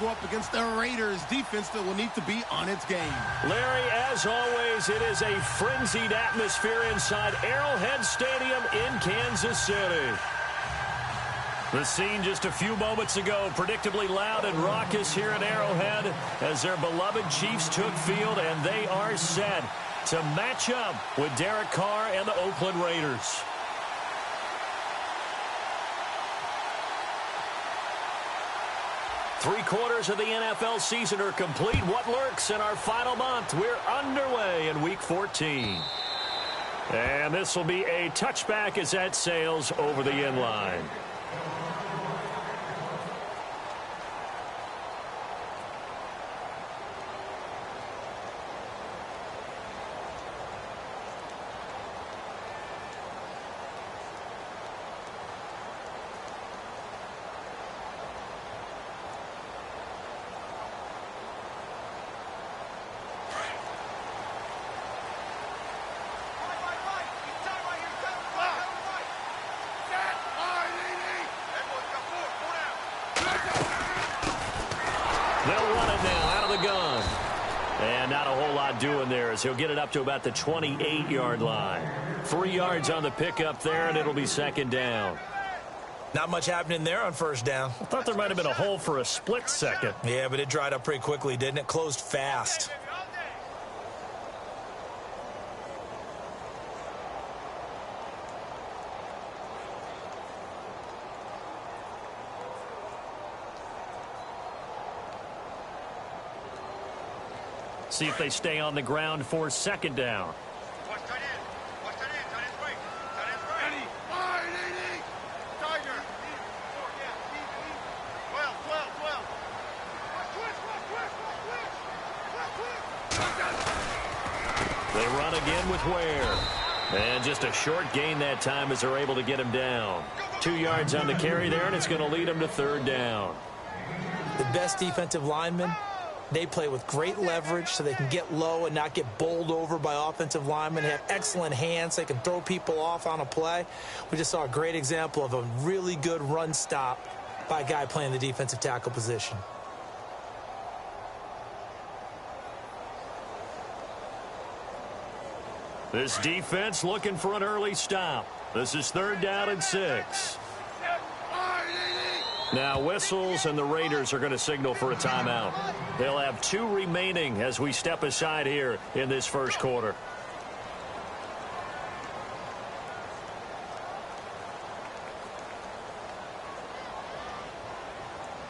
go up against the Raiders defense that will need to be on its game. Larry, as always, it is a frenzied atmosphere inside Arrowhead Stadium in Kansas City. The scene just a few moments ago, predictably loud and raucous here at Arrowhead as their beloved Chiefs took field, and they are set to match up with Derek Carr and the Oakland Raiders. Three-quarters of the NFL season are complete. What lurks in our final month? We're underway in Week 14. And this will be a touchback as that sails over the end line. Doing there is he'll get it up to about the 28-yard line. 3 yards on the pickup there, and it'll be second down. Not much happening there on first down. I thought there might have been a hole for a split second. Yeah, but it dried up pretty quickly, didn't it? Closed fast. See if they stay on the ground for second down. They run again with Ware. And just a short gain that time as they're able to get him down. 2 yards on the carry there, and it's going to lead him to third down. The best defensive linemen, they play with great leverage so they can get low and not get bowled over by offensive linemen. They have excellent hands. They can throw people off on a play. We just saw a great example of a really good run stop by a guy playing the defensive tackle position. This defense looking for an early stop. This is third down and 6. Now whistles, and the Raiders are going to signal for a timeout. They'll have 2 remaining as we step aside here in this first quarter.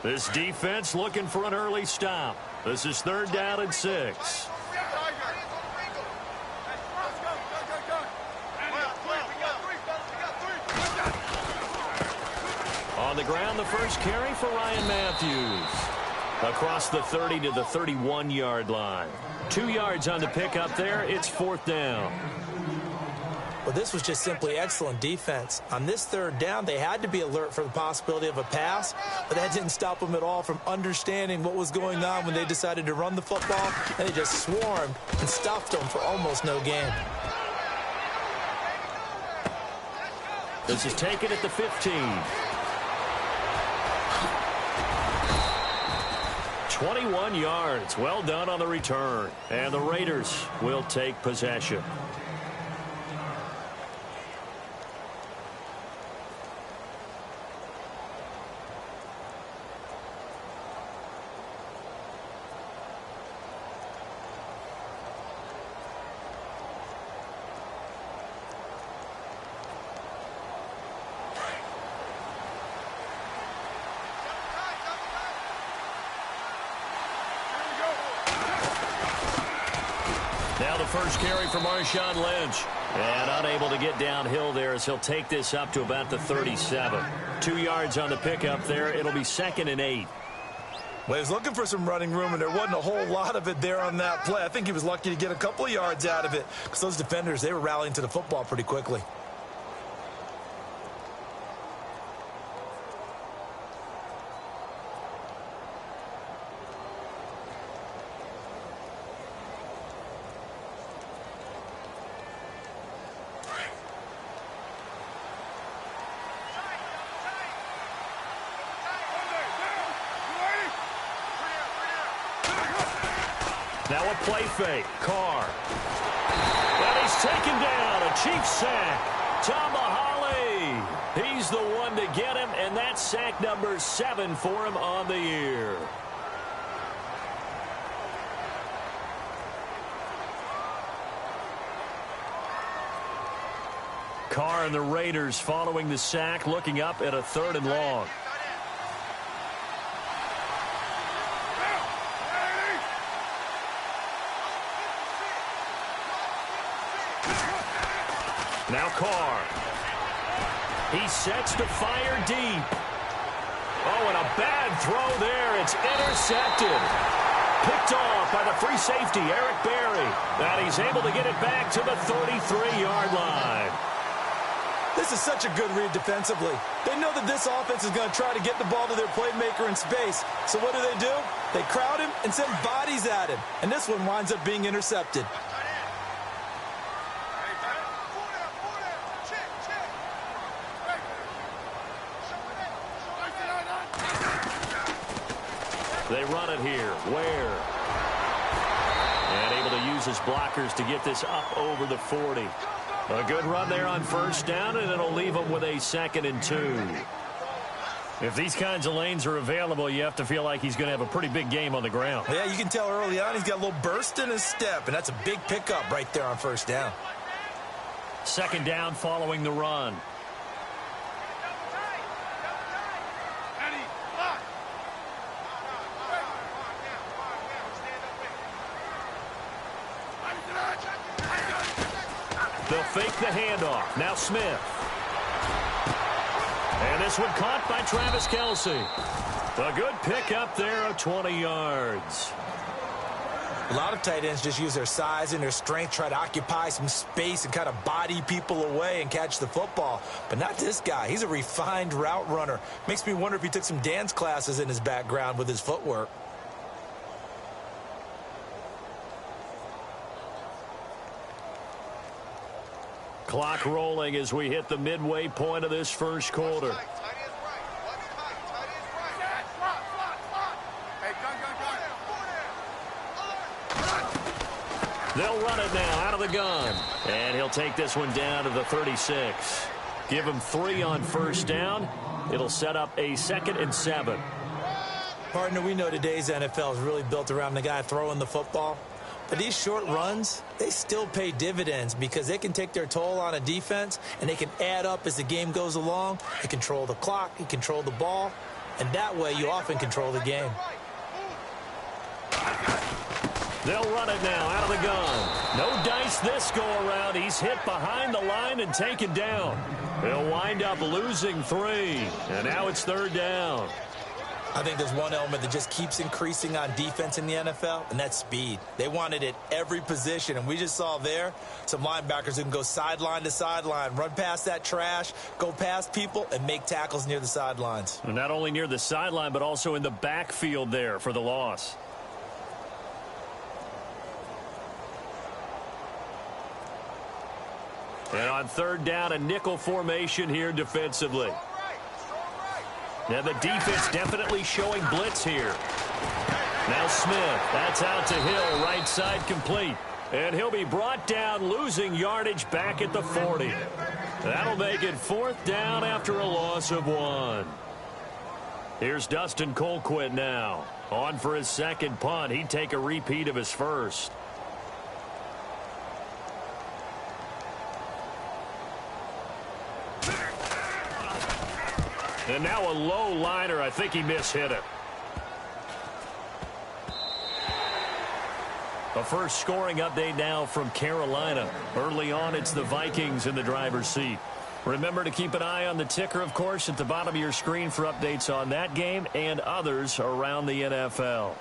This defense looking for an early stop. This is third down and 6. On the ground, the first carry for Ryan Matthews. Across the 30 to the 31-yard line. 2 yards on the pickup there. It's fourth down. Well, this was just simply excellent defense. On this third down, they had to be alert for the possibility of a pass, but that didn't stop them at all from understanding what was going on when they decided to run the football, and they just swarmed and stuffed them for almost no gain. This is taken at the 15. 21 yards. Well done on the return. And the Raiders will take possession. Now the first carry for Marshawn Lynch. And unable to get downhill there as he'll take this up to about the 37. 2 yards on the pickup there. It'll be second and 8. Well, he was looking for some running room, and there wasn't a whole lot of it there on that play. I think he was lucky to get a couple of yards out of it because those defenders, they were rallying to the football pretty quickly. Now a play fake. Carr. And he's taken down. A Chiefs sack. Tamahali. He's the one to get him, and that's sack number 7 for him on the year. Carr and the Raiders following the sack, looking up at a 3rd and long. Now Carr. He sets to fire deep. Oh, and a bad throw there. It's intercepted. Picked off by the free safety, Eric Berry. And he's able to get it back to the 33-yard line. This is such a good read defensively. They know that this offense is going to try to get the ball to their playmaker in space. So what do? They crowd him and send bodies at him. And this one winds up being intercepted. They run it here. Ware. And able to use his blockers to get this up over the 40. A good run there on 1st down, and it'll leave him with a 2nd and 2. If these kinds of lanes are available, you have to feel like he's going to have a pretty big game on the ground. Yeah, you can tell early on he's got a little burst in his step, and that's a big pickup right there on 1st down. 2nd down following the run. They'll fake the handoff. Now Smith. And this one caught by Travis Kelce. A good pickup there of 20 yards. A lot of tight ends just use their size and their strength, try to occupy some space and kind of body people away and catch the football. But not this guy. He's a refined route runner. Makes me wonder if he took some dance classes in his background with his footwork. Clock rolling as we hit the midway point of this 1st quarter. They'll run it now out of the gun. And he'll take this one down to the 36. Give him 3 on 1st down. It'll set up a 2nd and 7. Partner, we know today's NFL is really built around the guy throwing the football. But these short runs, they still pay dividends because they can take their toll on a defense and they can add up as the game goes along. You control the clock, you control the ball, and that way you often control the game. They'll run it now out of the gun. No dice this go around. He's hit behind the line and taken down. They'll wind up losing 3. And now it's 3rd down. I think there's one element that just keeps increasing on defense in the NFL, and that's speed. They want it at every position, and we just saw there some linebackers who can go sideline to sideline, run past that trash, go past people, and make tackles near the sidelines. And not only near the sideline, but also in the backfield there for the loss. And on 3rd down, a nickel formation here defensively. Now the defense definitely showing blitz here. Now Smith, that's out to Hill, right side complete. And he'll be brought down, losing yardage back at the 40. That'll make it 4th down after a loss of 1. Here's Dustin Colquitt now. On for his 2nd punt. He'd take a repeat of his 1st. And now a low liner. I think he mishit it. A first scoring update now from Carolina. Early on, it's the Vikings in the driver's seat. Remember to keep an eye on the ticker, of course, at the bottom of your screen for updates on that game and others around the NFL.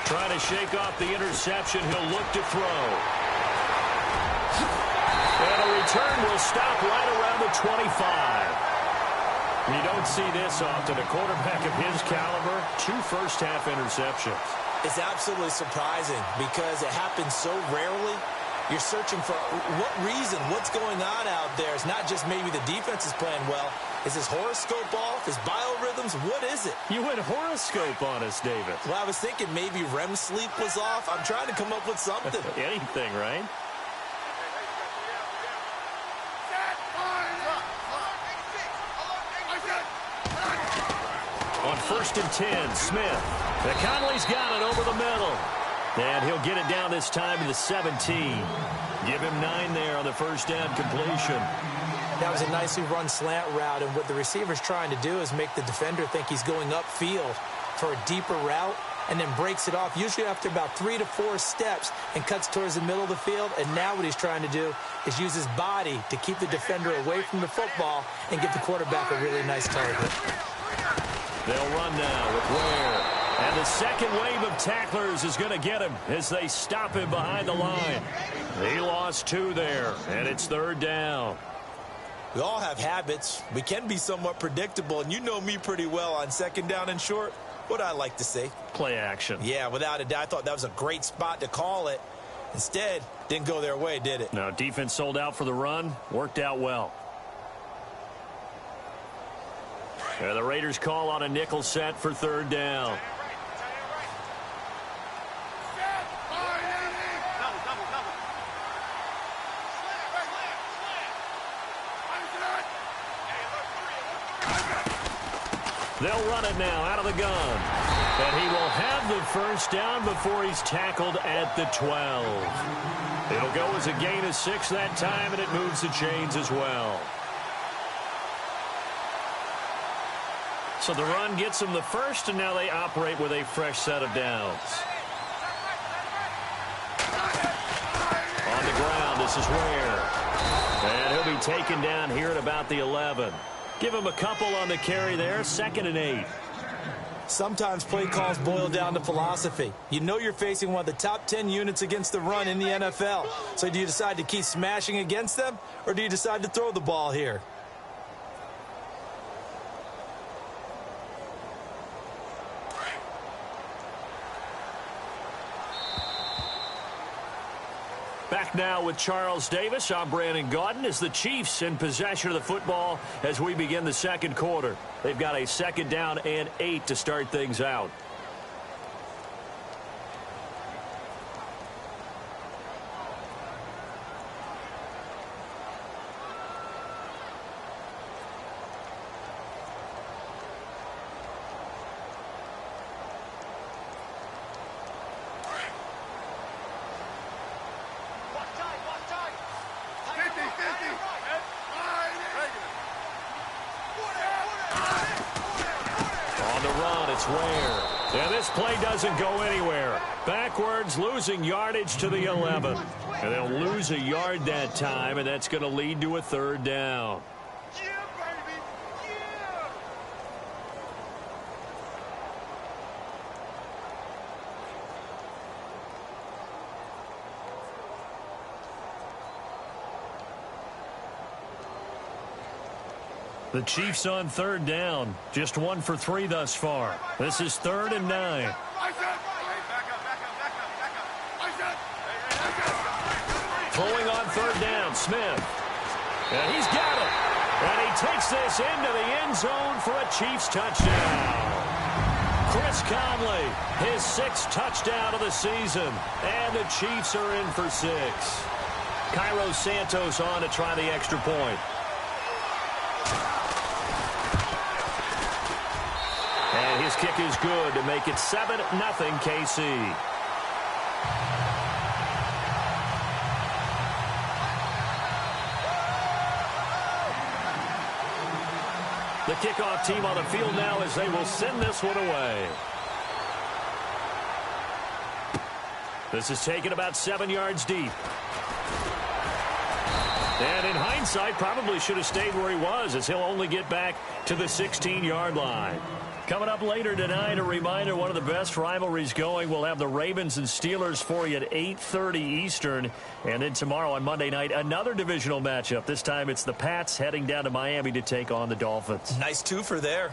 Trying to shake off the interception. He'll look to throw. And a return will stop right around the 25. You don't see this often. A quarterback of his caliber, 2 first-half interceptions. It's absolutely surprising because it happens so rarely. You're searching for what reason, what's going on out there. It's not just maybe the defense is playing well. Is his horoscope off? His biorhythms? What is it? You went horoscope on us, David. Well, I was thinking maybe REM sleep was off. I'm trying to come up with something. Anything, right? On 1st and 10, Smith. Conley's got it over the middle. And he'll get it down this time to the 17. Give him 9 there on the first down completion. That was a nicely run slant route, and what the receiver's trying to do is make the defender think he's going upfield for a deeper route and then breaks it off, usually after about 3 to 4 steps, and cuts towards the middle of the field. And now what he's trying to do is use his body to keep the defender away from the football and give the quarterback a really nice target. They'll run now with Ware. And the second wave of tacklers is going to get him as they stop him behind the line. He lost 2 there, and it's 3rd down. We all have habits. We can be somewhat predictable, and you know me pretty well on 2nd down and short. What I like to say? Play action. Yeah, without a doubt. I thought that was a great spot to call it. Instead, didn't go their way, did it? No, defense sold out for the run. Worked out well. And the Raiders call on a nickel set for 3rd down. They'll run it now out of the gun. And he will have the first down before he's tackled at the 12. It'll go as a gain of 6 that time, and it moves the chains as well. So the run gets them the first, and now they operate with a fresh set of downs. On the ground, this is Ware. And he'll be taken down here at about the 11. Give him a couple on the carry there, 2nd and 8. Sometimes play calls boil down to philosophy. You know you're facing one of the top 10 units against the run in the NFL. So do you decide to keep smashing against them, or do you decide to throw the ball here? Back now with Charles Davis. I'm Brandon Gaudin as the Chiefs in possession of the football as we begin the 2nd quarter. They've got a 2nd down and 8 to start things out. And this play doesn't go anywhere. Backwards, losing yardage to the 11. And they'll lose a yard that time, and that's going to lead to a 3rd down. Yeah, baby. Yeah. The Chiefs on 3rd down. Just 1 for 3 thus far. This is 3rd and 9. Throwing on 3rd down, Smith. And he's got it. And he takes this into the end zone for a Chiefs touchdown. Chris Conley, his 6th touchdown of the season. And the Chiefs are in for 6. Cairo Santos on to try the extra point. And his kick is good to make it 7-0 KC. The kickoff team on the field now as they will send this one away. This is taken about 7 yards deep. And in hindsight, probably should have stayed where he was, as he'll only get back to the 16-yard line. Coming up later tonight, a reminder, one of the best rivalries going. We'll have the Ravens and Steelers for you at 8:30 Eastern. And then tomorrow on Monday night, another divisional matchup. This time it's the Pats heading down to Miami to take on the Dolphins. Nice twofer there.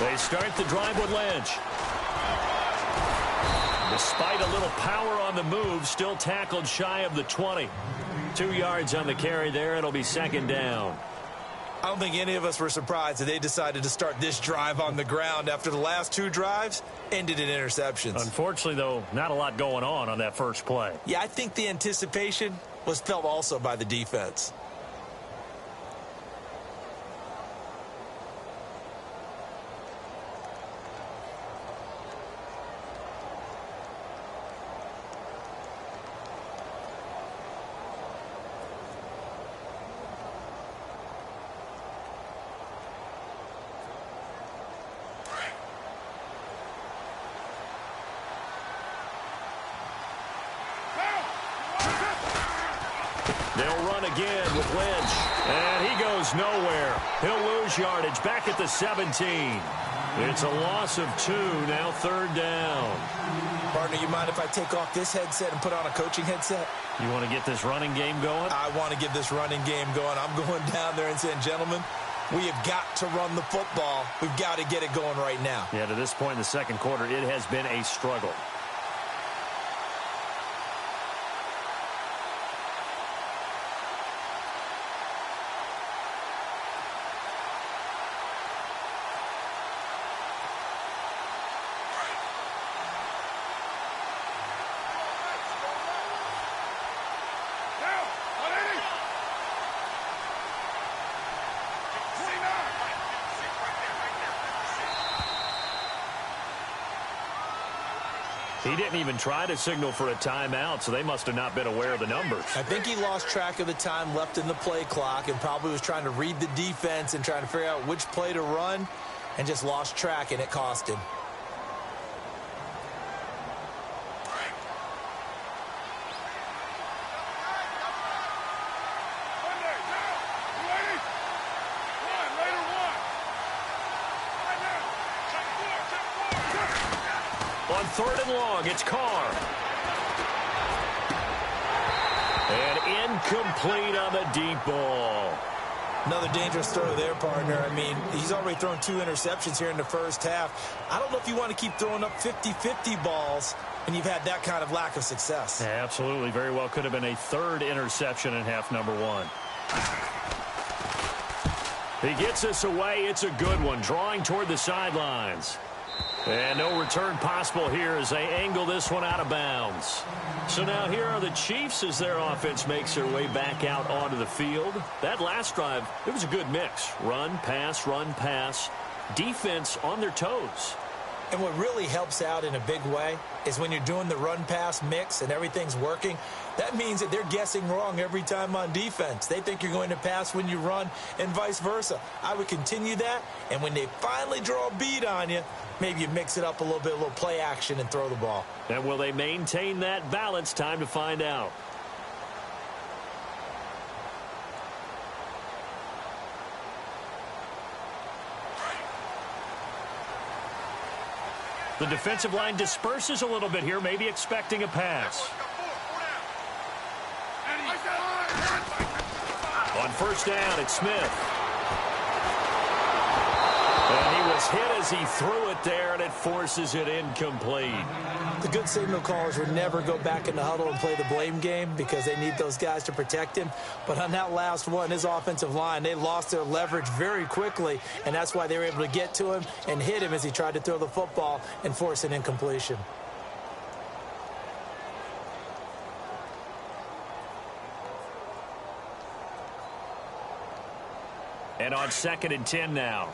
They start the drive with Lynch. Despite a little power on the move, still tackled shy of the 20. 2 yards on the carry there. It'll be second down. I don't think any of us were surprised that they decided to start this drive on the ground after the last 2 drives ended in interceptions. Unfortunately, though, not a lot going on that first play. Yeah, I think the anticipation was felt also by the defense. They'll run again with Lynch. And he goes nowhere. He'll lose yardage back at the 17. It's a loss of 2, now third down. Partner, you mind if I take off this headset and put on a coaching headset? You want to get this running game going? I want to get this running game going. I'm going down there and saying, gentlemen, we have got to run the football. We've got to get it going right now. Yeah, to this point in the second quarter, it has been a struggle. He didn't even try to signal for a timeout, so they must have not been aware of the numbers. I think he lost track of the time left in the play clock and probably was trying to read the defense and trying to figure out which play to run and just lost track, and it cost him. On third and long, it's Carr. And incomplete on the deep ball. Another dangerous throw there, partner. I mean, he's already thrown 2 interceptions here in the first half. I don't know if you want to keep throwing up 50-50 balls and you've had that kind of lack of success. Yeah, absolutely. Very well could have been a third interception in half number 1. He gets us away. It's a good one. Drawing toward the sidelines. And no return possible here as they angle this one out of bounds. So now here are the Chiefs as their offense makes their way back out onto the field. That last drive, it was a good mix. Run, pass, defense on their toes. And what really helps out in a big way is when you're doing the run-pass mix and everything's working, that means that they're guessing wrong every time on defense. They think you're going to pass when you run and vice versa. I would continue that, and when they finally draw a beat on you, maybe you mix it up a little bit, a little play action and throw the ball. And will they maintain that balance? Time to find out. The defensive line disperses a little bit here, maybe expecting a pass. On first down, it's Smith. And he was hit as he threw it there, and it forces it incomplete. The good signal callers would never go back in the huddle and play the blame game because they need those guys to protect him. But on that last one, his offensive line, they lost their leverage very quickly, and that's why they were able to get to him and hit him as he tried to throw the football and force an incompletion. And on 2nd and 10 now.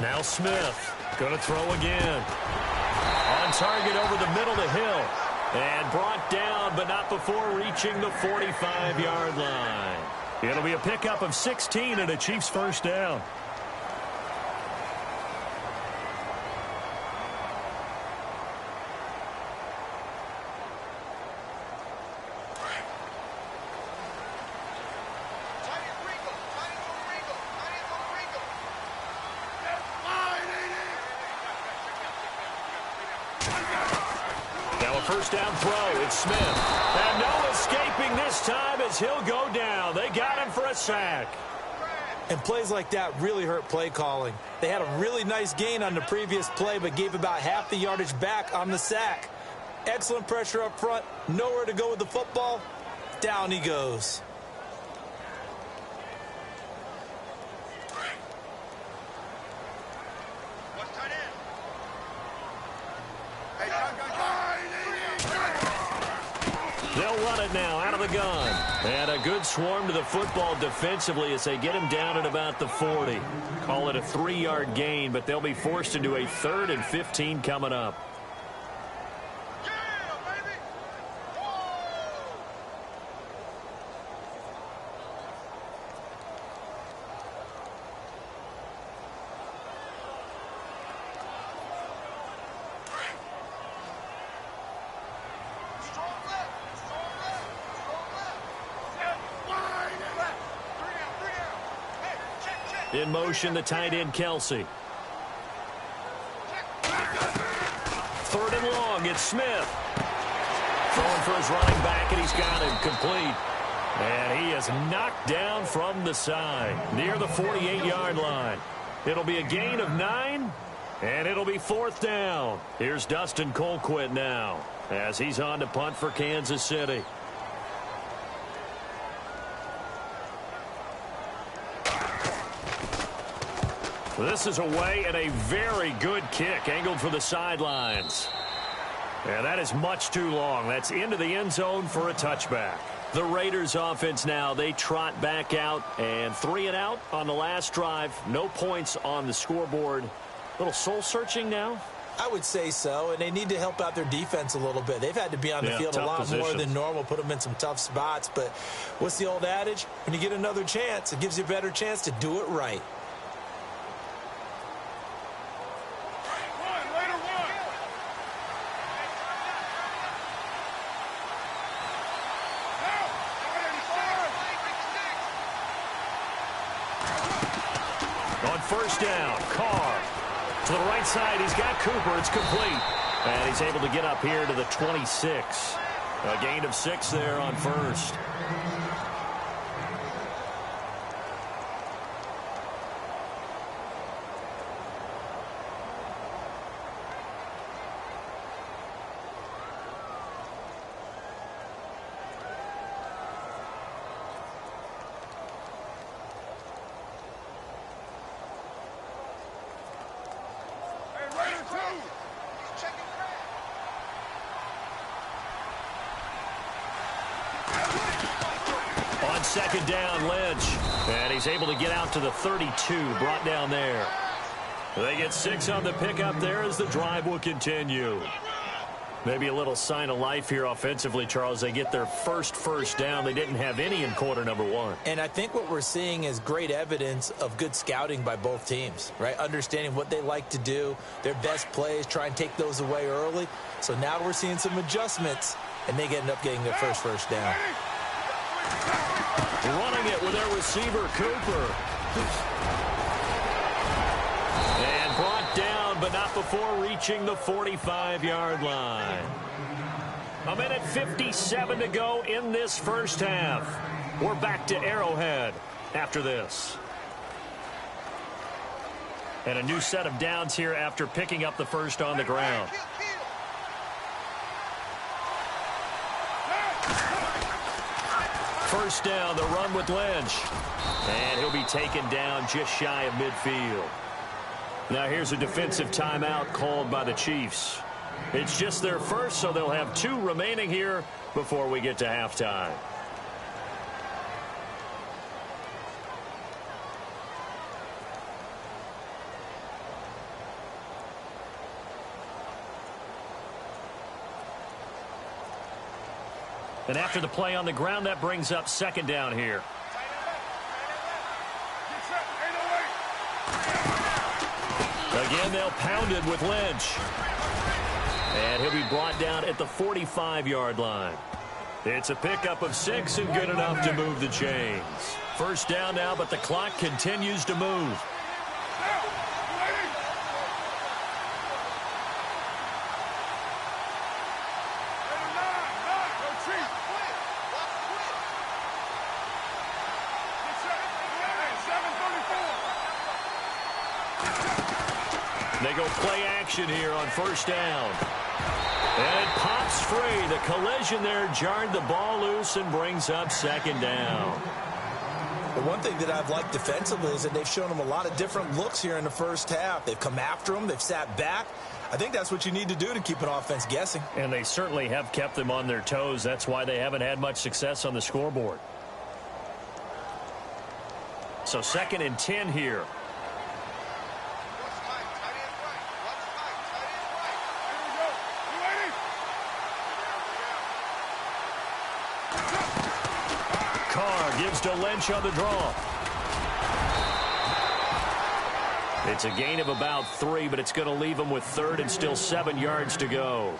Now Smith going to throw again. On target over the middle to Hill. And brought down, but not before reaching the 45-yard line. It'll be a pickup of 16 and a Chiefs first down. First down throw, it's Smith. And no escaping this time as he'll go down. They got him for a sack. And plays like that really hurt play calling. They had a really nice gain on the previous play, but gave about half the yardage back on the sack. Excellent pressure up front. Nowhere to go with the football. Down he goes. They'll run it now out of the gun. And a good swarm to the football defensively as they get him down at about the 40. Call it a 3-yard gain, but they'll be forced into a 3rd and 15 coming up. In motion, the tight end, Kelsey. 3rd and long, it's Smith. Throwing for his running back, and he's got him complete. And he is knocked down from the side, near the 48-yard line. It'll be a gain of 9, and it'll be 4th down. Here's Dustin Colquitt now, as he's on to punt for Kansas City. This is away and a very good kick angled for the sidelines. And that is much too long. That's into the end zone for a touchback. The Raiders offense now, they trot back out and 3 and out on the last drive. No points on the scoreboard. A little soul searching now. I would say so, and they need to help out their defense a little bit. They've had to be on the field a lot more than normal, put them in some tough spots. But what's the old adage? When you get another chance, it gives you a better chance to do it right. First down, Carr. To the right side, he's got Cooper. It's complete. And he's able to get up here to the 26. A gain of 6 there on first. Second down, Lynch. And he's able to get out to the 32, brought down there. They get 6 on the pickup there as the drive will continue. Maybe a little sign of life here offensively, Charles. They get their first down. They didn't have any in quarter number 1. And I think what we're seeing is great evidence of good scouting by both teams, right? Understanding what they like to do, their best plays, try and take those away early. So now we're seeing some adjustments, and they end up getting their first down. Running it with their receiver, Cooper. And brought down, but not before reaching the 45-yard line. 1:57 to go in this first half. We're back to Arrowhead after this. And a new set of downs here after picking up the first on the ground. First down, the run with Lynch. And he'll be taken down just shy of midfield. Now here's a defensive timeout called by the Chiefs. It's just their first, so they'll have 2 remaining here before we get to halftime. And after the play on the ground, that brings up second down here. Again, they'll pound it with Lynch. And he'll be brought down at the 45-yard line. It's a pickup of 6 and good enough to move the chains. First down now, but the clock continues to move. They go play action here on first down. And it pops free. The collision there jarred the ball loose and brings up second down. The one thing that I've liked defensively is that they've shown them a lot of different looks here in the first half. They've come after them. They've sat back. I think that's what you need to do to keep an offense guessing. And they certainly have kept them on their toes. That's why they haven't had much success on the scoreboard. So 2nd and 10 here. Gives to Lynch on the draw. It's a gain of about 3, but it's going to leave them with 3rd and still 7 yards to go.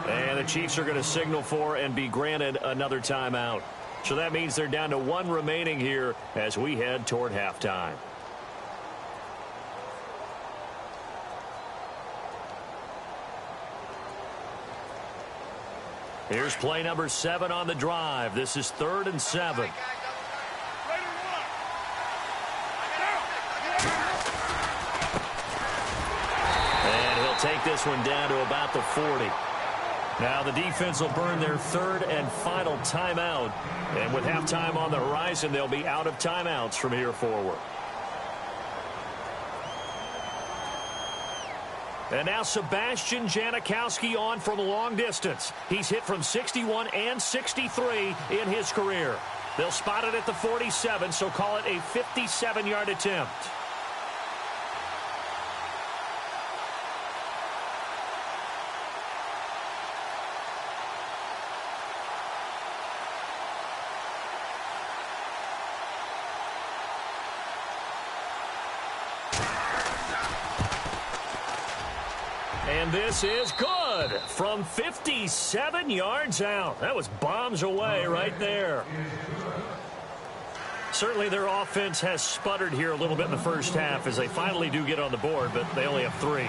And the Chiefs are going to signal for and be granted another timeout. So that means they're down to 1 remaining here as we head toward halftime. Here's play number 7 on the drive. This is 3rd and 7. Take this one down to about the 40. Now the defense will burn their 3rd and final timeout. And with halftime on the horizon, they'll be out of timeouts from here forward. And now Sebastian Janikowski on from long distance. He's hit from 61 and 63 in his career. They'll spot it at the 47, so call it a 57-yard attempt. And this is good from 57 yards out. That was bombs away right there. Certainly their offense has sputtered here a little bit in the first half as they finally do get on the board, but they only have 3.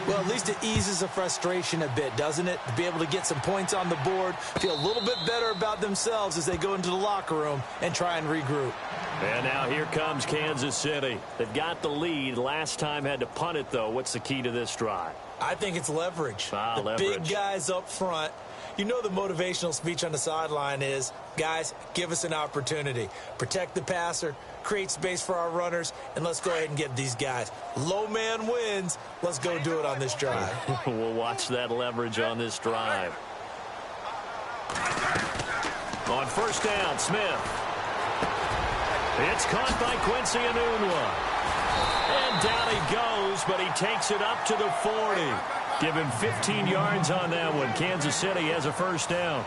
Well, at least it eases the frustration a bit, doesn't it? To be able to get some points on the board, feel a little bit better about themselves as they go into the locker room and try and regroup. And now here comes Kansas City. They've got the lead. Last time had to punt it, though. What's the key to this drive? I think it's leverage. Leverage. Big guys up front. You know the motivational speech on the sideline is, guys, give us an opportunity. Protect the passer, create space for our runners, and let's go ahead and get these guys. Low man wins. Let's go do it on this drive. We'll watch that leverage on this drive. On first down, Smith. It's caught by Quincy Enunwa. And down he goes, but he takes it up to the 40. Give him 15 yards on that one. Kansas City has a first down.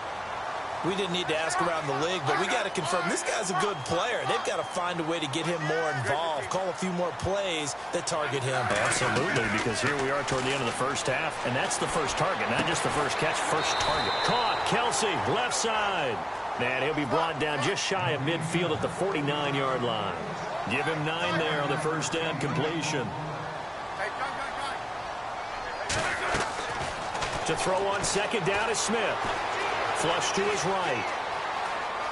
We didn't need to ask around the league, but we got to confirm this guy's a good player. They've got to find a way to get him more involved, call a few more plays that target him. Absolutely, because here we are toward the end of the first half, and that's the first target, not just the first catch, first target. Caught, Kelsey, left side. And he'll be brought down just shy of midfield at the 49-yard line. Give him 9 there on the first down completion. To throw on second down is Smith. Flush to his right.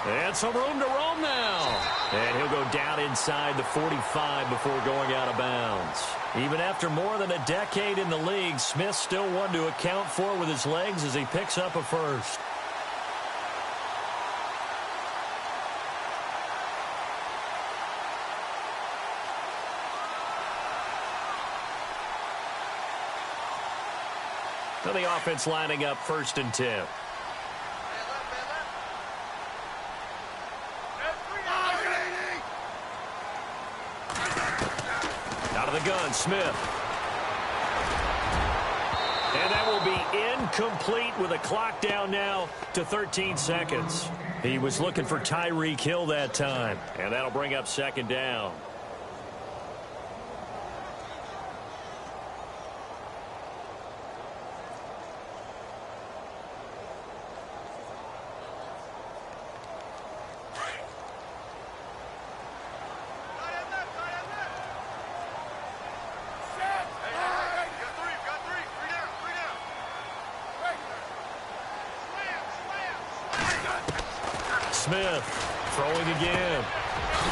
And some room to roam now. And he'll go down inside the 45 before going out of bounds. Even after more than a decade in the league, Smith still one to account for with his legs as he picks up a first. Now the offense lining up 1st and 10. Out of the gun, Smith. And that will be incomplete with a clock down now to 13 seconds. He was looking for Tyreek Hill that time. And that'll bring up second down. Smith throwing again.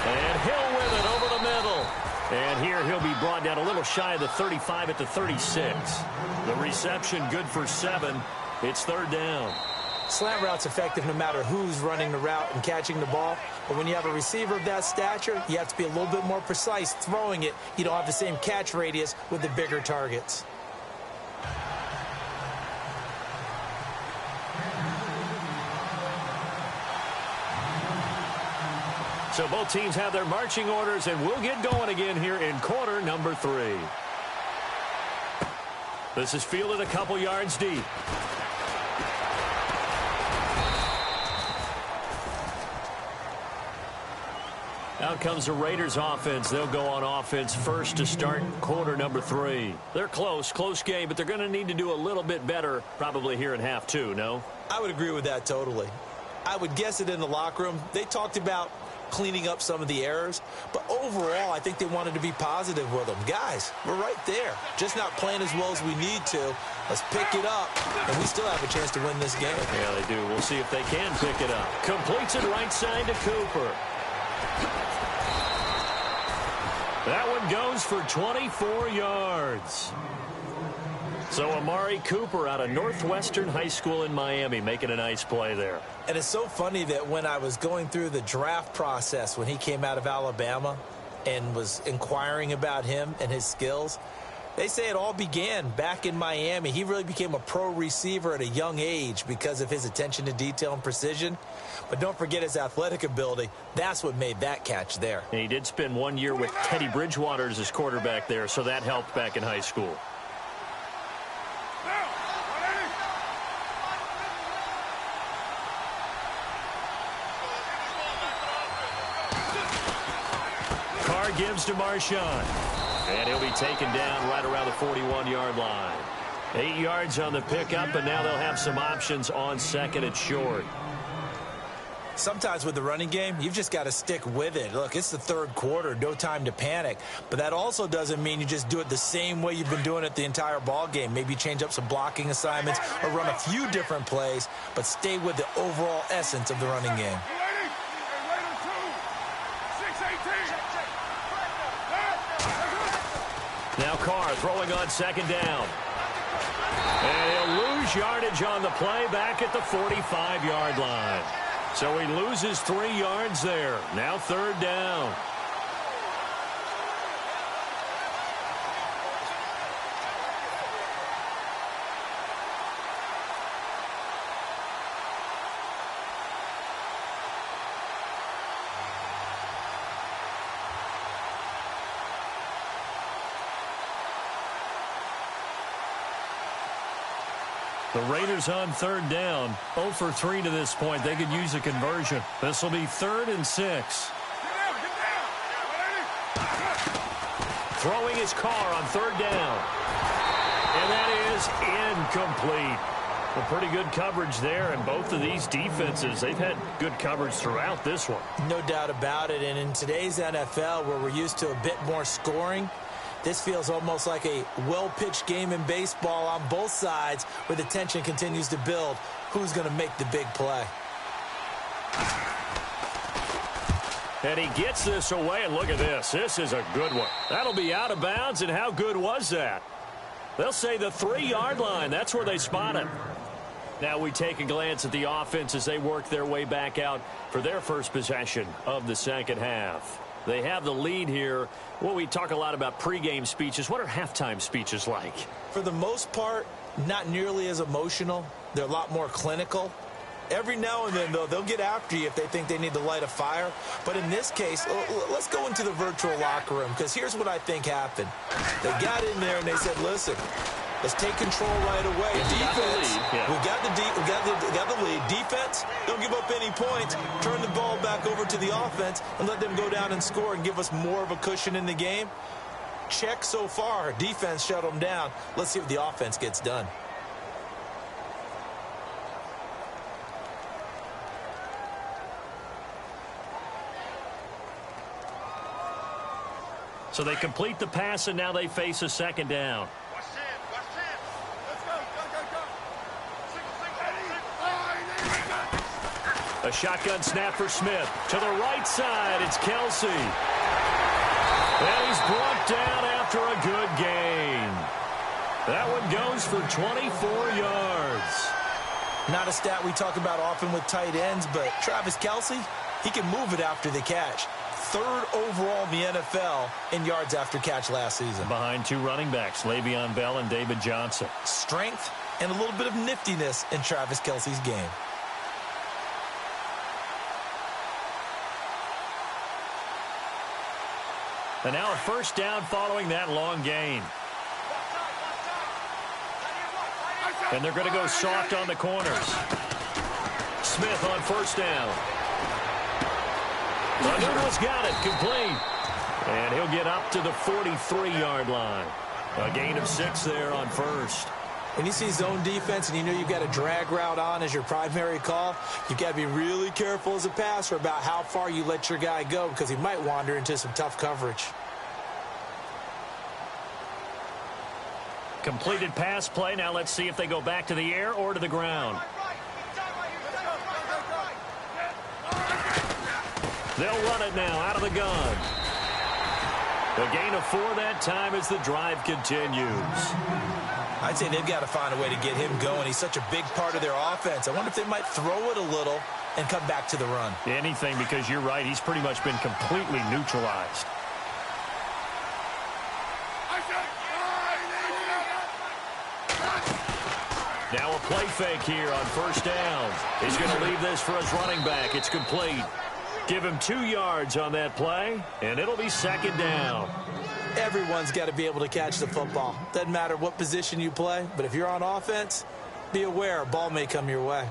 And Hill with it over the middle. And here he'll be brought down a little shy of the 35 at the 36. The reception good for 7. It's third down. Slant route's effective no matter who's running the route and catching the ball. But when you have a receiver of that stature, you have to be a little bit more precise throwing it. You don't have the same catch radius with the bigger targets. So both teams have their marching orders, and we'll get going again here in quarter number 3. This is fielded a couple yards deep. Out comes the Raiders offense. They'll go on offense first to start quarter number 3. They're close game, but they're going to need to do a little bit better probably here in half 2, no? I would agree with that totally. I would guess it in the locker room. They talked about cleaning up some of the errors, but overall I think they wanted to be positive with them. Guys, we're right there, just not playing as well as we need to. Let's pick it up, and we still have a chance to win this game. Yeah, they do. We'll see if they can pick it up. Completes it right side to Cooper. That one goes for 24 yards. So Amari Cooper out of Northwestern High School in Miami making a nice play there. And it's so funny that when I was going through the draft process when he came out of Alabama and was inquiring about him and his skills, they say it all began back in Miami. He really became a pro receiver at a young age because of his attention to detail and precision. But don't forget his athletic ability. That's what made that catch there. And he did spend 1 year with Teddy Bridgewater as his quarterback there, so that helped back in high school. Gives to Marshawn. And he'll be taken down right around the 41-yard line. 8 yards on the pickup, and now they'll have some options on second and short. Sometimes with the running game, you've just got to stick with it. Look, it's the third quarter, no time to panic. But that also doesn't mean you just do it the same way you've been doing it the entire ball game. Maybe change up some blocking assignments or run a few different plays, but stay with the overall essence of the running game. Now Carr throwing on second down. And he'll lose yardage on the play back at the 45-yard line. So he loses 3 yards there. Now third down. The Raiders on third down. 0 for 3 to this point. They could use a conversion. This will be 3rd and 6. Throwing his Carr on third down. And that is incomplete. Well, pretty good coverage there, and both of these defenses, they've had good coverage throughout this one. No doubt about it, and in today's NFL, where we're used to a bit more scoring, this feels almost like a well-pitched game in baseball on both sides where the tension continues to build. Who's going to make the big play? And he gets this away, and look at this. This is a good one. That'll be out of bounds, and how good was that? They'll say the 3-yard line. That's where they spot him. Now we take a glance at the offense as they work their way back out for their first possession of the second half. They have the lead here. Well, we talk a lot about pregame speeches. What are halftime speeches like? For the most part, not nearly as emotional. They're a lot more clinical. Every now and then, though, they'll get after you if they think they need to light a fire. But in this case, let's go into the virtual locker room, because here's what I think happened. They got in there and they said, listen, Let's take control right away. Defense, we got the lead. Defense, don't give up any points. Turn the ball back over to the offense and let them go down and score and give us more of a cushion in the game. Check so far. Defense shut them down. Let's see if the offense gets done. So they complete the pass, and now they face a second down. A shotgun snap for Smith. To the right side, it's Kelsey. And he's brought down after a good gain. That one goes for 24 yards. Not a stat we talk about often with tight ends, but Travis Kelsey, he can move it after the catch. 3rd overall in the NFL in yards after catch last season. Behind 2 running backs, Le'Veon Bell and David Johnson. Strength and a little bit of niftiness in Travis Kelsey's game. And now a first down following that long gain. And they're going to go soft on the corners. Smith on first down. Noodle's got it, complete. And he'll get up to the 43-yard line. A gain of 6 there on first. When you see zone defense and you know you've got a drag route on as your primary call, you've got to be really careful as a passer about how far you let your guy go because he might wander into some tough coverage. Completed pass play. Now let's see if they go back to the air or to the ground. They'll run it now out of the gun. A gain of 4 that time as the drive continues. I'd say they've got to find a way to get him going. He's such a big part of their offense. I wonder if they might throw it a little and come back to the run. Anything, because you're right. He's pretty much been completely neutralized. Now a play fake here on first down. He's going to leave this for his running back. It's complete. Give him 2 yards on that play, and it'll be second down. Everyone's got to be able to catch the football. Doesn't matter what position you play, but if you're on offense, be aware a ball may come your way.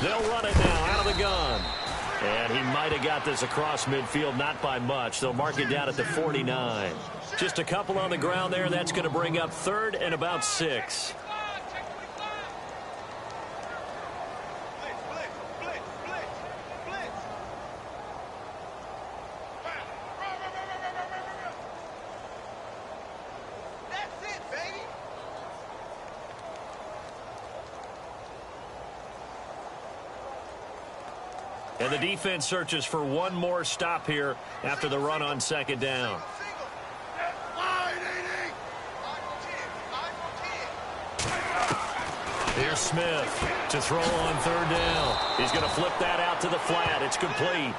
They'll run it now out of the gun. And he might have got this across midfield, not by much. They'll mark it down at the 49. Just a couple on the ground there. That's going to bring up 3rd and about 6. And the defense searches for one more stop here after the run on second down. Here's Smith to throw on 3rd down. He's going to flip that out to the flat. It's complete.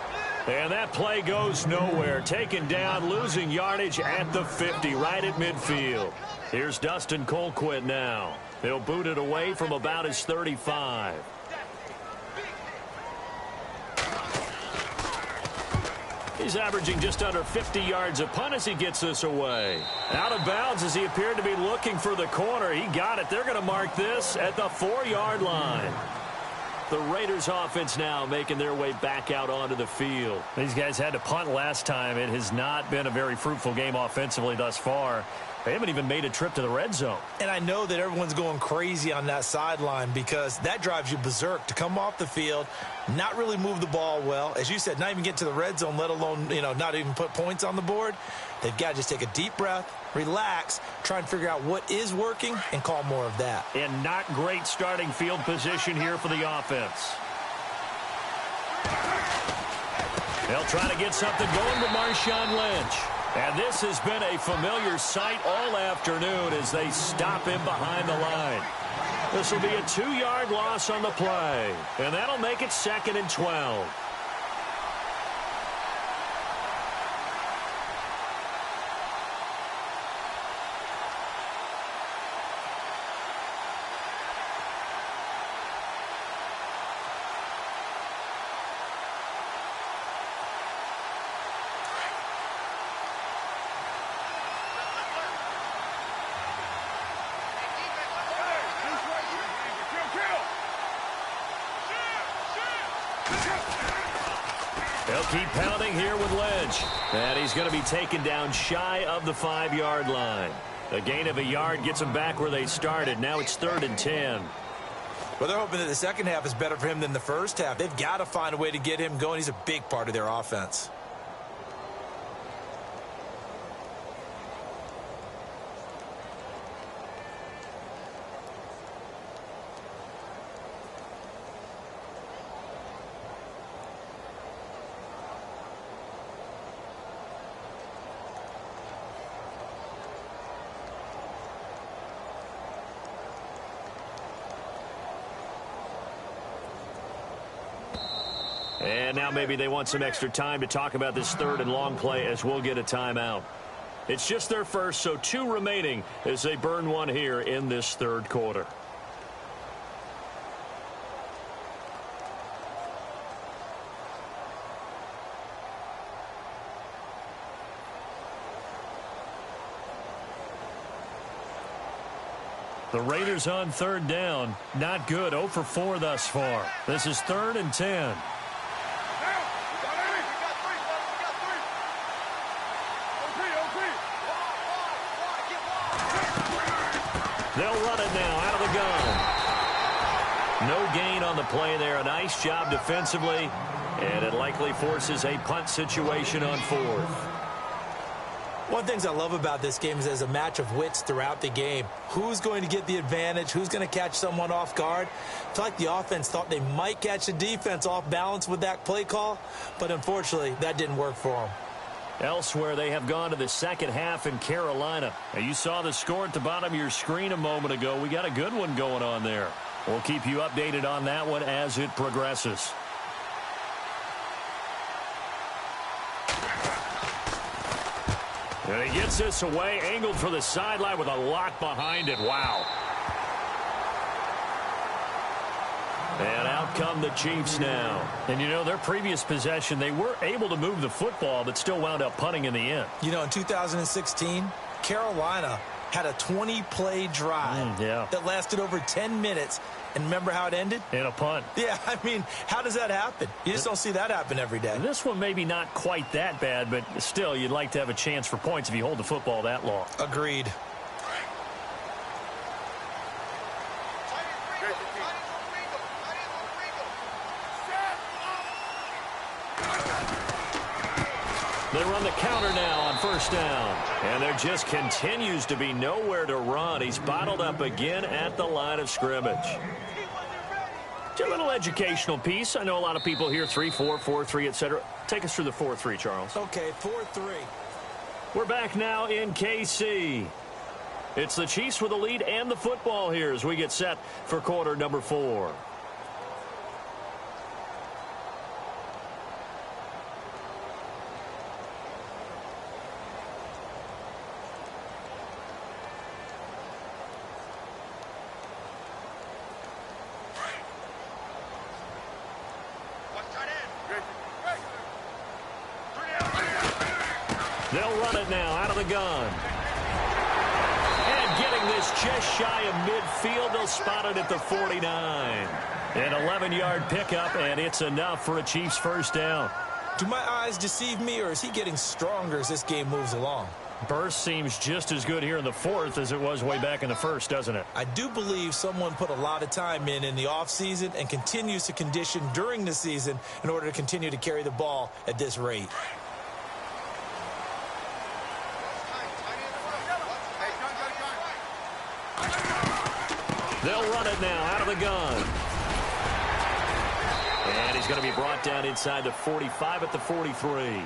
And that play goes nowhere. Taken down, losing yardage at the 50, right at midfield. Here's Dustin Colquitt now. He'll boot it away from about his 35. He's averaging just under 50 yards a punt as he gets this away. Out of bounds as he appeared to be looking for the corner. He got it. They're going to mark this at the 4-yard line. The Raiders offense now making their way back out onto the field. These guys had to punt last time. It has not been a very fruitful game offensively thus far. They haven't even made a trip to the red zone. And I know that everyone's going crazy on that sideline because that drives you berserk to come off the field, not really move the ball well. As you said, not even get to the red zone, let alone, not even put points on the board. They've got to just take a deep breath, relax, try and figure out what is working and call more of that. And not great starting field position here for the offense. They'll try to get something going with Marshawn Lynch. And this has been a familiar sight all afternoon as they stop him behind the line. This will be a 2-yard loss on the play. And that'll make it 2nd and 12. keep pounding here with Lynch. And he's going to be taken down shy of the 5-yard line. A gain of a yard gets them back where they started. Now it's 3rd and 10. Well, they're hoping that the second half is better for him than the first half. They've got to find a way to get him going. He's a big part of their offense. And now maybe they want some extra time to talk about this 3rd and long play as we'll get a timeout. It's just their first, so 2 remaining as they burn one here in this 3rd quarter. The Raiders on 3rd down. Not good. 0 for 4 thus far. This is 3rd and 10. They'll run it now out of the gun. No gain on the play there. A nice job defensively. And it likely forces a punt situation on 4th. One of the things I love about this game is there's a match of wits throughout the game. Who's going to get the advantage? Who's going to catch someone off guard? I feel like the offense thought they might catch the defense off balance with that play call, but unfortunately, that didn't work for them. Elsewhere, they have gone to the second half in Carolina. Now, you saw the score at the bottom of your screen a moment ago. We got a good one going on there. We'll keep you updated on that one as it progresses. And he gets this away, angled for the sideline with a lock behind it. Wow. And out come the Chiefs now. And, you know, their previous possession, they were able to move the football, but still wound up punting in the end. You know, in 2016, Carolina had a 20-play drive that lasted over 10 minutes. And remember how it ended? In a punt. Yeah, I mean, how does that happen? You just don't see that happen every day. This one maybe not quite that bad, but still, you'd like to have a chance for points if you hold the football that long. Agreed. They run the counter now on 1st down. And there just continues to be nowhere to run. He's bottled up again at the line of scrimmage. Just a little educational piece. I know a lot of people hear 3-4, 4-3, etc. Take us through the 4-3, Charles. Okay, 4-3. We're back now in KC. It's the Chiefs with the lead and the football here as we get set for quarter number 4. They'll run it now out of the gun. And getting this just shy of midfield, they'll spot it at the 49. An 11-yard pickup, and it's enough for a Chiefs 1st down. Do my eyes deceive me, or is he getting stronger as this game moves along? Burst seems just as good here in the 4th as it was way back in the 1st, doesn't it? I do believe someone put a lot of time in the offseason and continues to condition during the season in order to continue to carry the ball at this rate. They'll run it now out of the gun. And he's going to be brought down inside the 45 at the 43.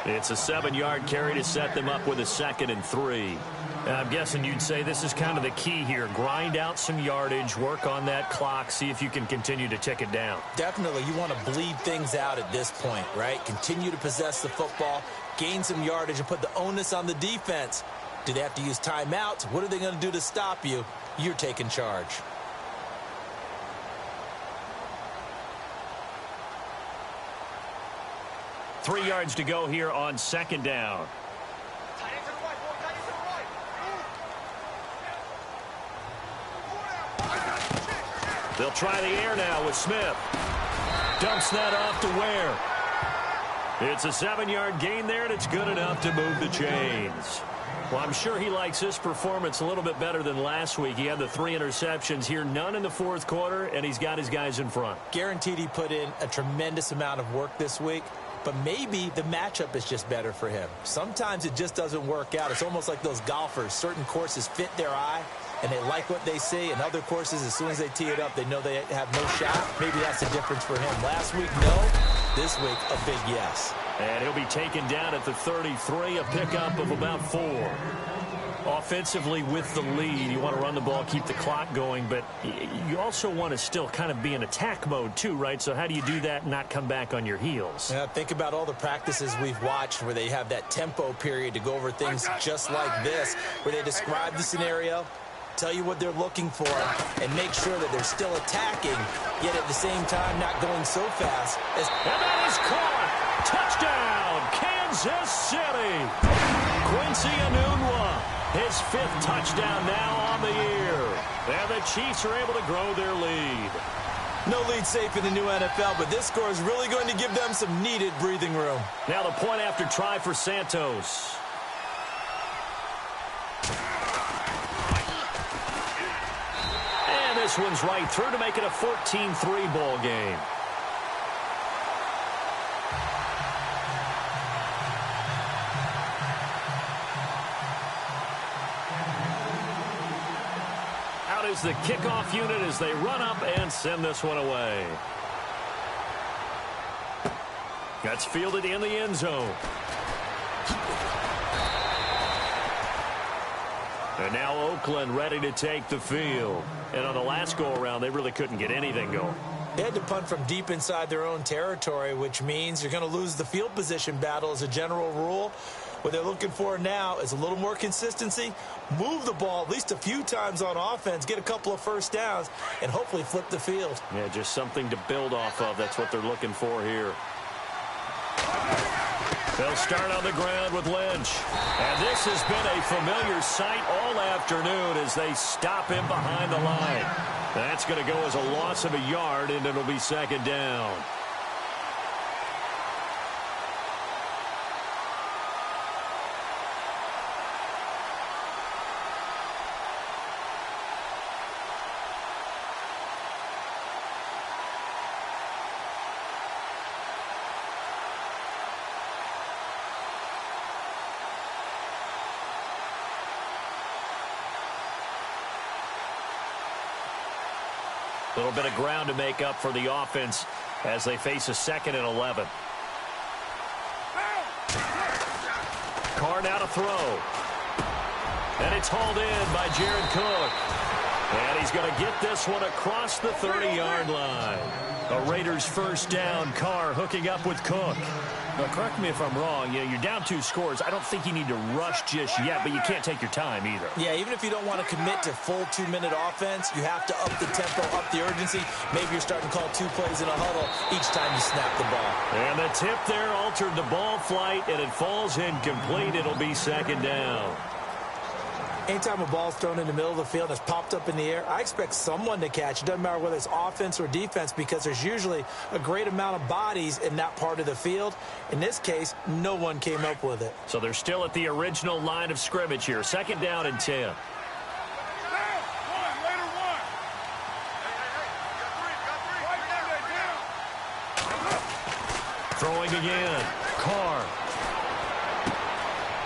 It's a 7-yard carry to set them up with a 2nd and 3. I'm guessing you'd say this is kind of the key here. Grind out some yardage, work on that clock, see if you can continue to tick it down. Definitely. You want to bleed things out at this point, right? Continue to possess the football, gain some yardage, and put the onus on the defense. Do they have to use timeouts? What are they going to do to stop you? You're taking charge. Three yards to go here on 2nd down. They'll try the air now with Smith. Dumps that off to Ware. It's a 7-yard gain there, and it's good enough to move the chains. Well, I'm sure he likes this performance a little bit better than last week. He had the 3 interceptions here, none in the fourth quarter, and he's got his guys in front. Guaranteed he put in a tremendous amount of work this week, but maybe the matchup is just better for him. Sometimes it just doesn't work out. It's almost like those golfers. Certain courses fit their eye, and they like what they see, and other courses, as soon as they tee it up, they know they have no shot. Maybe that's the difference for him. Last week, no. This week, a big yes. And he'll be taken down at the 33, a pickup of about 4. Offensively with the lead, you want to run the ball, keep the clock going, but you also want to still kind of be in attack mode too, right? So how do you do that and not come back on your heels? Yeah, think about all the practices we've watched where they have that tempo period to go over things just like this, where they describe the scenario, tell you what they're looking for, and make sure that they're still attacking, yet at the same time not going so fast. And that is caught! Touchdown, Kansas City! Quincy Enunwa, his 5th touchdown now on the year. And the Chiefs are able to grow their lead. No lead safe in the new NFL, but this score is really going to give them some needed breathing room. Now the point after try for Santos. And this one's right through to make it a 14-3 ball game. Is the kickoff unit as they run up and send this one away. That's fielded in the end zone. And now Oakland ready to take the field. And on the last go-around, they really couldn't get anything going. They had to punt from deep inside their own territory, which means you're going to lose the field position battle as a general rule. What they're looking for now is a little more consistency, move the ball at least a few times on offense, get a couple of first downs, and hopefully flip the field. Yeah, just something to build off of. That's what they're looking for here. They'll start on the ground with Lynch. And this has been a familiar sight all afternoon as they stop him behind the line. That's going to go as a loss of a yard, and it'll be 2nd down. A little bit of ground to make up for the offense as they face a 2nd and 11. Carr now to throw. And it's hauled in by Jared Cook. And he's going to get this one across the 30-yard line. A Raiders first down. Carr hooking up with Cook. Now, correct me if I'm wrong. You're down 2 scores. I don't think you need to rush just yet, but you can't take your time either. Yeah, even if you don't want to commit to full 2-minute offense, you have to up the tempo, up the urgency. Maybe you're starting to call 2 plays in a huddle each time you snap the ball. And the tip there altered the ball flight, and it falls incomplete. It'll be 2nd down. Anytime a ball's thrown in the middle of the field and it's popped up in the air, I expect someone to catch. It doesn't matter whether it's offense or defense because there's usually a great amount of bodies in that part of the field. In this case, no one came up with it. So they're still at the original line of scrimmage here. 2nd down and 10. Throwing again. Carr.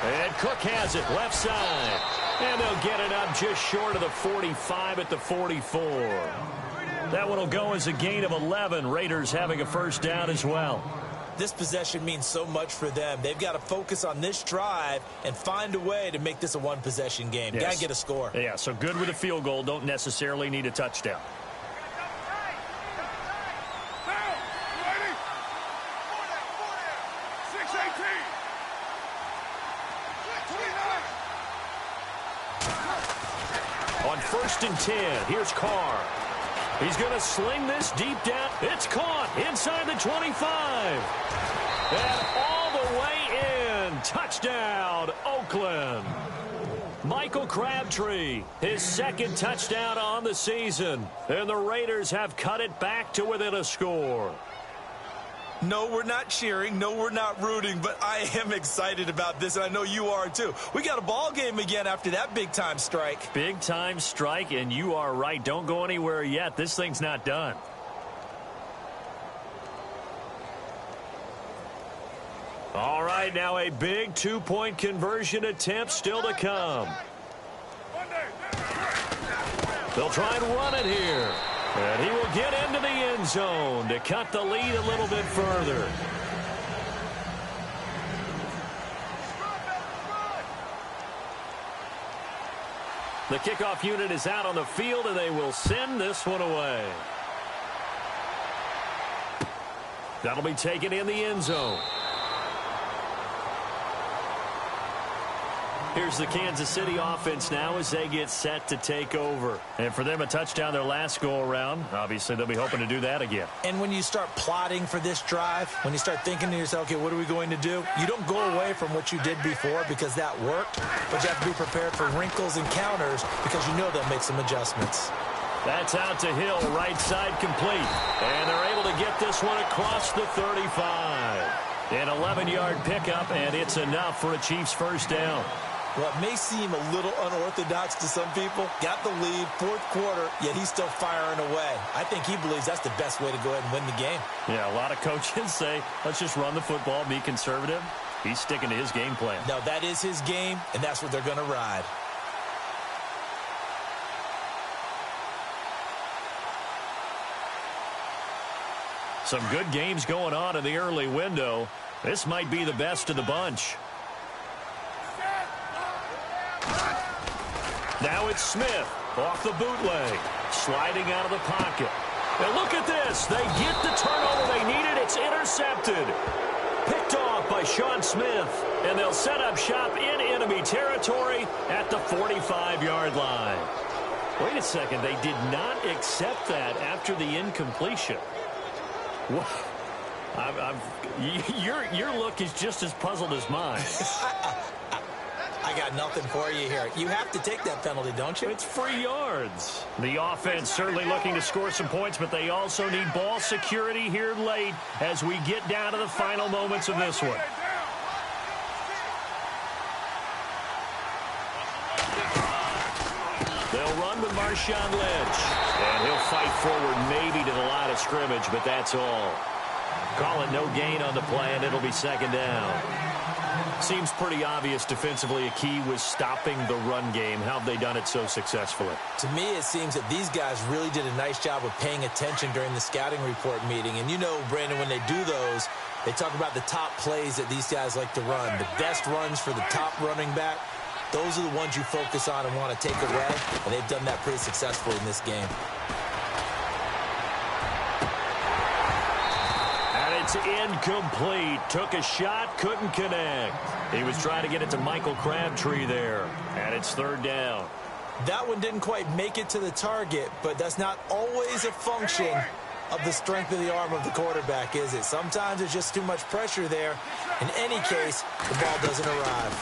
And Cook has it left side. And they'll get it up just short of the 45 at the 44. That one will go as a gain of 11. Raiders having a first down as well. This possession means so much for them. They've got to focus on this drive and find a way to make this a one-possession game. Yes. Got to get a score. Yeah, so good with a field goal. Don't necessarily need a touchdown. On 1st and 10, here's Carr. He's going to sling this deep down. It's caught inside the 25. And all the way in. Touchdown, Oakland. Michael Crabtree, his 2nd touchdown on the season. And the Raiders have cut it back to within a score. No, we're not cheering. No, we're not rooting, but I am excited about this, and I know you are too. We got a ball game again after that big-time strike. Big-time strike, and you are right. Don't go anywhere yet. This thing's not done. All right, now a big two-point conversion attempt still to come. They'll try and run it here. And he will get into the end zone to cut the lead a little bit further. The kickoff unit is out on the field, and they will send this one away. That'll be taken in the end zone. Here's the Kansas City offense now as they get set to take over. And for them, a touchdown their last go-around. Obviously, they'll be hoping to do that again. And when you start plotting for this drive, when you start thinking to yourself, okay, what are we going to do? You don't go away from what you did before because that worked, but you have to be prepared for wrinkles and counters because you know they'll make some adjustments. That's out to Hill, right side complete. And they're able to get this one across the 35. An 11-yard pickup, and it's enough for a Chiefs first down. What may seem a little unorthodox to some people, got the lead, fourth quarter, yet he's still firing away. I think he believes that's the best way to go ahead and win the game. Yeah, a lot of coaches say, let's just run the football, be conservative. He's sticking to his game plan. No, that is his game, and that's what they're going to ride. Some good games going on in the early window. This might be the best of the bunch. Now it's Smith off the bootleg, sliding out of the pocket. And look at this. They get the turnover they needed. It's intercepted. Picked off by Sean Smith. And they'll set up shop in enemy territory at the 45-yard line. Wait a second. They did not accept that after the incompletion. What? Your look is just as puzzled as mine. I got nothing for you here. You have to take that penalty, don't you? It's free yards. The offense certainly looking to score some points, but they also need ball security here late as we get down to the final moments of this one. They'll run with Marshawn Lynch. And he'll fight forward maybe to the line of scrimmage, but that's all. Call it no gain on the play, and it'll be second down. Seems pretty obvious defensively a key was stopping the run game. How have they done it so successfully? To me, it seems that these guys really did a nice job of paying attention during the scouting report meeting. And you know, Brandon, when they do those, they talk about the top plays that these guys like to run. The best runs for the top running back, those are the ones you focus on and want to take away. And they've done that pretty successfully in this game. It's incomplete. Took a shot, couldn't connect. He was trying to get it to Michael Crabtree there. And it's third down. That one didn't quite make it to the target, but that's not always a function of the strength of the arm of the quarterback, is it? Sometimes there's just too much pressure there. In any case, the ball doesn't arrive.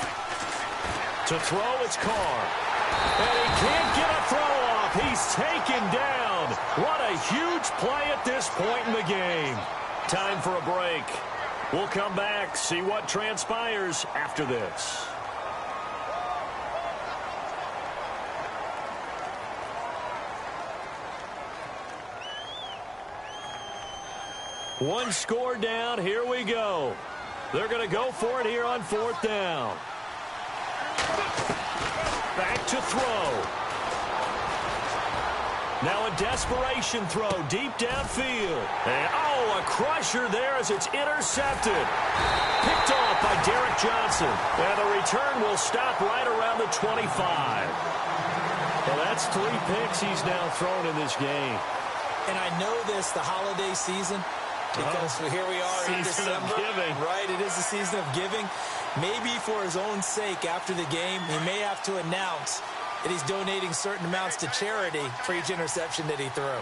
To throw, it's Carr. And he can't get a throw off. He's taken down. What a huge play at this point in the game. Time for a break. We'll come back, see what transpires after this. One score down. Here we go. They're going to go for it here on fourth down. Back to throw. Now a desperation throw deep downfield. And, oh, a crusher there as it's intercepted. Picked off by Derek Johnson. And the return will stop right around the 25. Well, that's 3 picks he's now thrown in this game. And I know this, the holiday season, because here we are in December. Season of giving. Right, it is the season of giving. Maybe for his own sake after the game, he may have to announce that he's donating certain amounts to charity for each interception that he threw.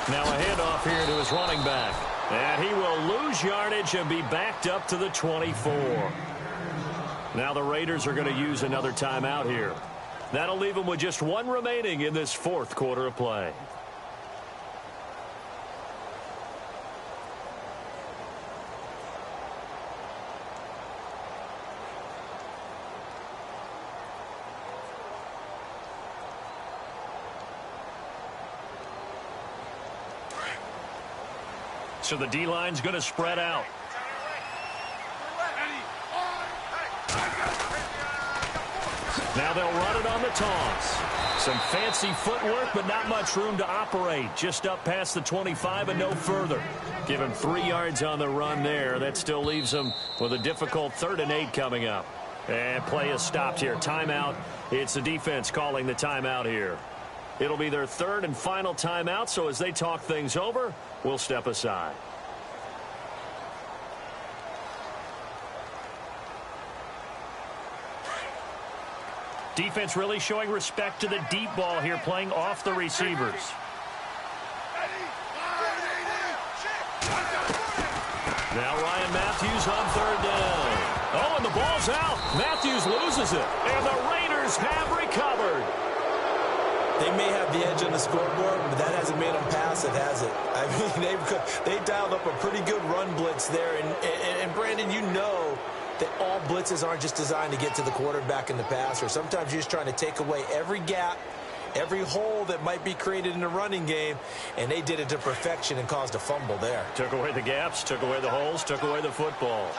Now a handoff here to his running back. And he will lose yardage and be backed up to the 24. Now the Raiders are going to use another timeout here. That'll leave them with just one remaining in this fourth quarter of play. So the D-line's going to spread out. Now they'll run it on the toss. Some fancy footwork, but not much room to operate. Just up past the 25 and no further. Give him 3 yards on the run there. That still leaves him with a difficult 3rd and 8 coming up. And play is stopped here. Timeout. It's the defense calling the timeout here. It'll be their 3rd and final timeout, so as they talk things over, we'll step aside. Defense really showing respect to the deep ball here, playing off the receivers. Now Ryan Matthews on 3rd down. Oh, and the ball's out. Matthews loses it, and the Raiders have recovered. They may have the edge on the scoreboard, but that hasn't made them pass it, has it? I mean, they dialed up a pretty good run blitz there. And Brandon, you know that all blitzes aren't just designed to get to the quarterback in the passer. Sometimes you're just trying to take away every gap, every hole that might be created in the running game, and they did it to perfection and caused a fumble there. Took away the gaps, took away the holes, took away the football.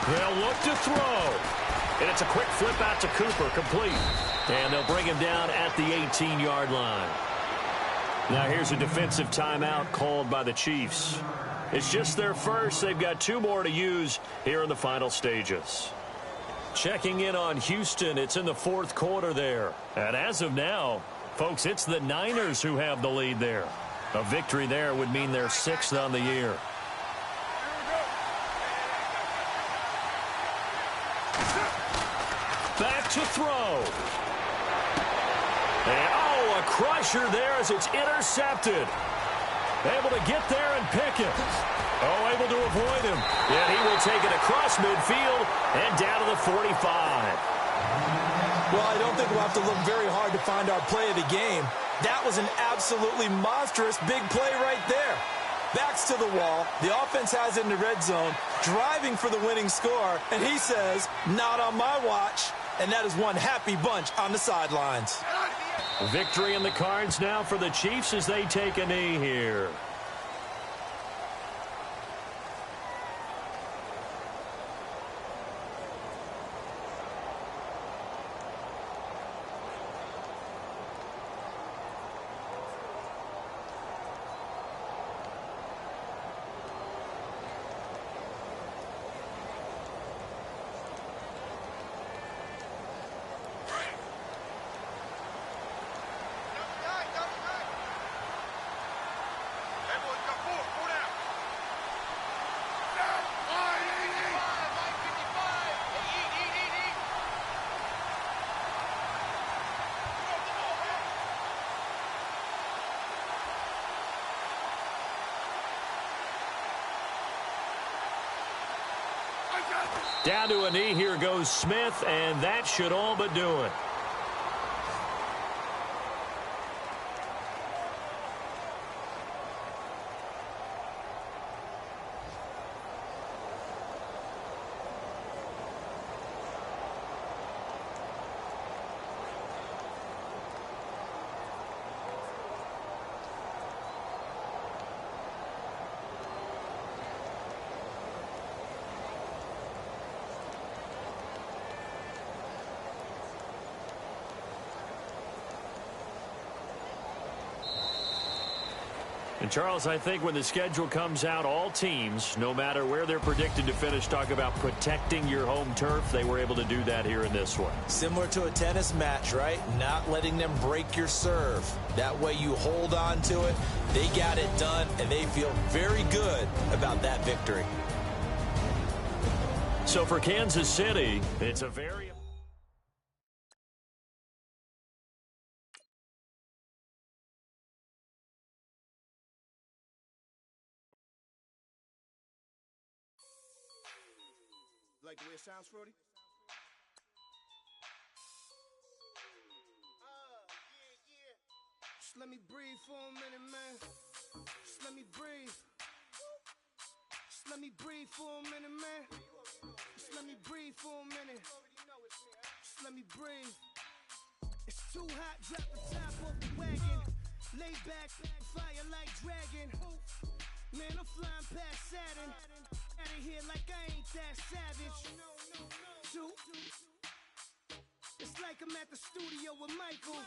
They'll look to throw. And it's a quick flip out to Cooper, complete. And they'll bring him down at the 18-yard line. Now here's a defensive timeout called by the Chiefs. It's just their first. They've got 2 more to use here in the final stages. Checking in on Houston, it's in the 4th quarter there. And as of now, folks, it's the Niners who have the lead there. A victory there would mean they're 6th on the year. Back to throw. And, oh, a crusher there as it's intercepted. Able to get there and pick it. Oh, able to avoid him. Yet he will take it across midfield and down to the 45. Well, I don't think we'll have to look very hard to find our play of the game. That was an absolutely monstrous big play right there. Backs to the wall. The offense has it in the red zone, driving for the winning score, and he says, not on my watch. And that is one happy bunch on the sidelines. Victory in the cards now for the Chiefs as they take a knee here. Down to a knee, here goes Smith, and that should all but do it. And, Charles, I think when the schedule comes out, all teams, no matter where they're predicted to finish, talk about protecting your home turf. They were able to do that here in this one. Similar to a tennis match, right? Not letting them break your serve. That way you hold on to it. They got it done, and they feel very good about that victory. So for Kansas City, it's a very... Like the way it sounds, Frody? Just let me breathe for a minute, man. Just let me breathe. Just let me breathe for a minute, man. Just let me breathe. breathe for a minute. Just let me breathe. It's too hot, drop the top off the wagon. Lay back, fire like dragon. Man, I'm flying past Saturn. Out of here like I ain't that savage. It's like I'm at the studio with Michael.